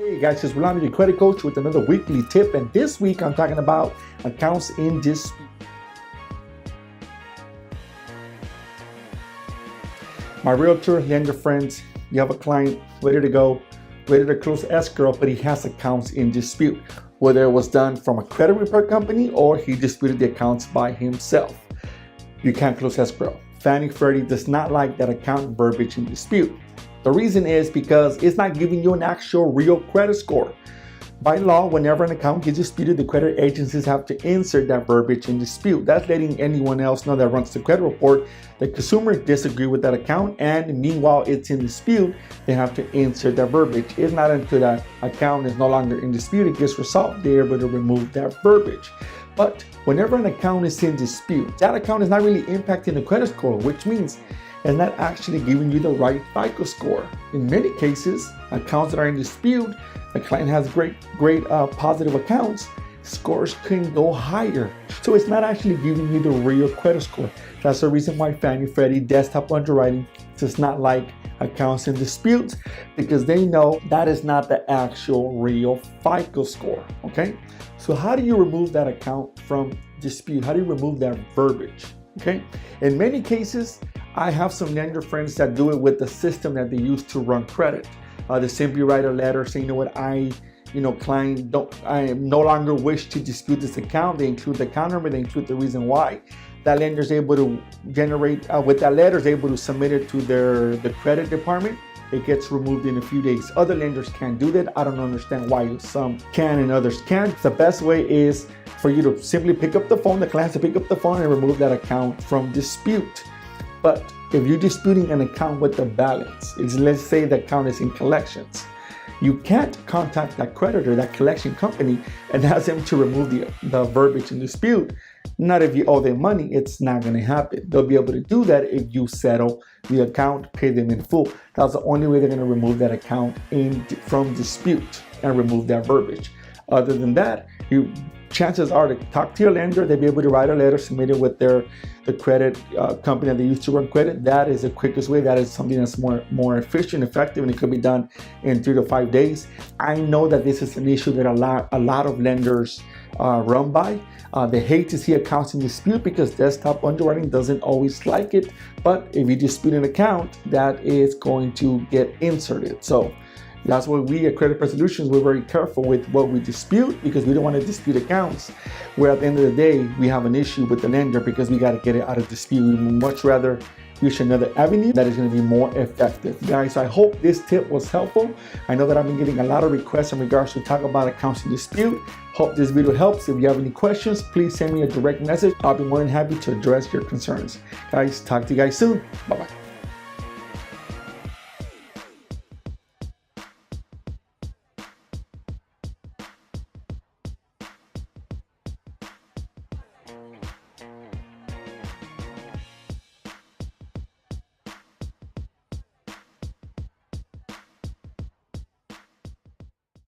Hey guys, it's Rolando, your credit coach, with another weekly tip, and this week I'm talking about accounts in dispute. My realtor, lender friends, you have a client ready to go, ready to close escrow, but he has accounts in dispute, whether it was done from a credit repair company or he disputed the accounts by himself. You can't close escrow. Fannie Freddie does not like that account verbiage in dispute. The reason is because it's not giving you an actual real credit score. By law, whenever an account gets disputed, the credit agencies have to insert that verbiage in dispute. That's letting anyone else know that runs the credit report the consumer disagree with that account, and meanwhile it's in dispute, they have to insert that verbiage. It's not until that account is no longer in dispute, it gets resolved, they're able to remove that verbiage. But whenever an account is in dispute, that account is not really impacting the credit score, which means it's not actually giving you the right FICO score. In many cases, accounts that are in dispute, the client has great positive accounts, scores can go higher. So it's not actually giving you the real credit score. That's the reason why Fannie Freddie Desktop Underwriting does not like accounts in dispute, because they know that is not the actual real FICO score, okay? So how do you remove that account from dispute? How do you remove that verbiage, okay? In many cases, I have some lender friends that do it with the system that they use to run credit. They simply write a letter saying, you know what, client, I no longer wish to dispute this account. They include the account number, they include the reason why. That lender is able to generate, with that letter, is able to submit it to the credit department. It gets removed in a few days. Other lenders can't do that. I don't understand why some can and others can't. The best way is for you to simply pick up the phone, the client to pick up the phone and remove that account from dispute. But if you're disputing an account with a balance, let's say the account is in collections, you can't contact that creditor, that collection company, and ask them to remove the verbiage in dispute. Not if you owe them money, it's not going to happen. They'll be able to do that if you settle the account, pay them in full. That's the only way they're going to remove that account from dispute and remove that verbiage. Other than that, chances are to talk to your lender, they'll be able to write a letter, submit it with the credit company that they use to run credit. That is the quickest way. That is something that's more efficient, effective, and it could be done in 3 to 5 days. I know that this is an issue that a lot of lenders run by. They hate to see accounts in dispute because Desktop Underwriting doesn't always like it. But if you dispute an account, that is going to get inserted. So that's why we at Credit Repair Solutions, we're very careful with what we dispute, because we don't want to dispute accounts where at the end of the day, we have an issue with the lender because we got to get it out of dispute. We would much rather use another avenue that is going to be more effective. Guys, I hope this tip was helpful. I know that I've been getting a lot of requests in regards to talk about accounts in dispute. Hope this video helps. If you have any questions, please send me a direct message. I'll be more than happy to address your concerns. Guys, talk to you guys soon. Bye-bye.